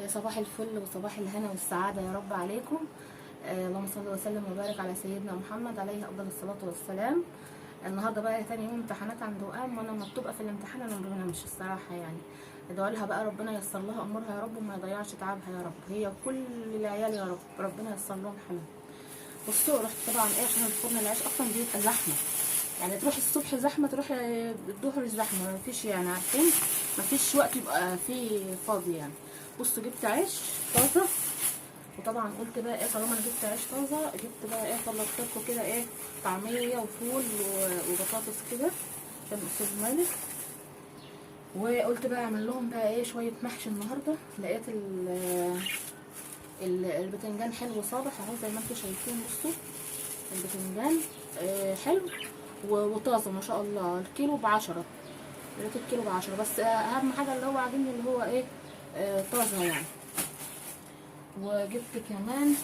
صباح الفل وصباح الهنا والسعادة يا رب عليكم. اللهم صل وسلم وبارك على سيدنا محمد عليه أفضل الصلاة والسلام. النهارده بقى تاني يوم امتحانات عند وئام، وانا لما بتبقى في الامتحان انا ما بنامش الصراحه يعني. ادعوا لها بقى ربنا ييسر لها امورها يا رب وما يضيعش تعبها يا رب، هي وكل العيال يا رب ربنا ييسر لهم حالهم. بصوا رحت طبعا عشان فرن العيش اصلا بيبقى زحمه، يعني تروح الصبح زحمه تروح الظهر زحمه، مفيش يعني عارفين مفيش وقت يبقى فيه فاضي يعني. بصوا جبت عيش طازه، وطبعا قلت بقى ايه طالما انا جبت عيش طازه جبت بقى ايه طلعت لكم كده ايه طعميه وفول وبطاطس كده عشان الاستاذ مالك. وقلت بقى اعمل لهم بقى ايه شويه محشي النهارده. لقيت البتنجان حلو صابح اهو زي ما انتم شايفين. بصوا البتنجان حلو وطازه ما شاء الله. الكيلو ب10، لقيت الكيلو ب10، بس اهم حاجه اللي هو عاجبني اللي هو ايه طازه يعني. وجبت كمان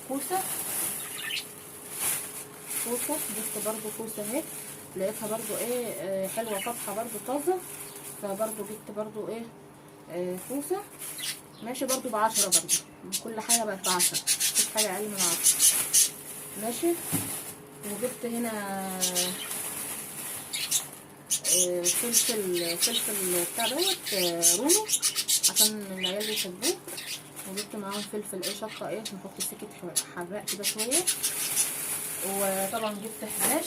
كوسه، جبت برضو كوسه اهي، لقيتها برضو ايه حلوه صبحه برضو طازه، فبرضو جبت برضو ايه كوسه ماشي برضو ب10 برضو. كل حاجه بقت ب10، مفيش حاجه اقل من 10 ماشي. وجبت هنا فلفل بتاع دوت رومي عشان العيال بيحبوه. وجبت معاهم فلفل ايه شطه ايه نحط سكه حراق كده شويه. وطبعا جبت حباش،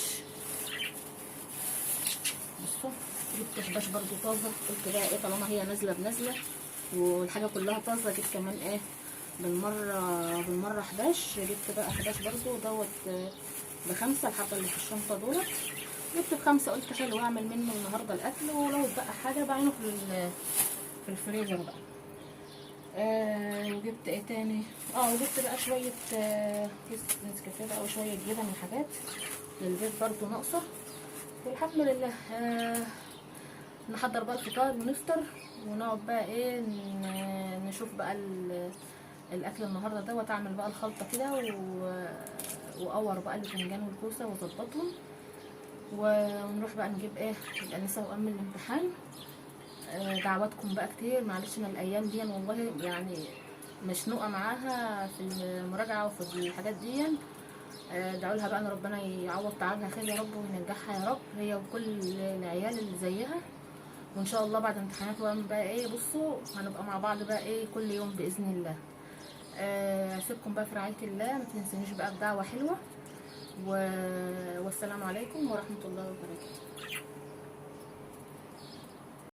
بصوا جبت حباش برضو طازه. قلت بقى ايه طالما هي نازله بنازله والحاجه كلها طازه جبت كمان ايه بالمره حباش. جبت بقى حباش برضو دوت ب5 الحبه اللي في الشنطه دولت، جبت ب5. قلت حلو اعمل منه النهارده الاكل، ولو اتبقى حاجه بعينه في الفريزر بقى. وجبت ايه تاني وجبت بقى شويه كيس نسكافيه بقى وشويه جبن وحاجات للبيت برضو ناقصه. والحمد لله نحضر بقى الفطار ونفطر ونقعد بقى ايه نشوف بقى الاكل النهارده دوت. اعمل بقى الخلطه كده واقور بقى البتنجان والكوسه واظبطهم، ونروح بقى نجيب ايه الانسه وام الامتحان. دعواتكم بقى كتير، معلش انا الايام دي والله يعني مشنوقه معاها في المراجعه وفي الحاجات دي. ادعوا لها بقى ان ربنا يعوض تعبها خير يا رب وينجحها يا رب، هي وكل العيال اللي زيها. وان شاء الله بعد امتحانات وام بقى ايه بصوا هنبقى مع بعض بقى ايه كل يوم باذن الله. اسيبكم بقى في رعايه الله، ما تنسونيش بقى بدعوه حلوه والسلام عليكم ورحمه الله وبركاته.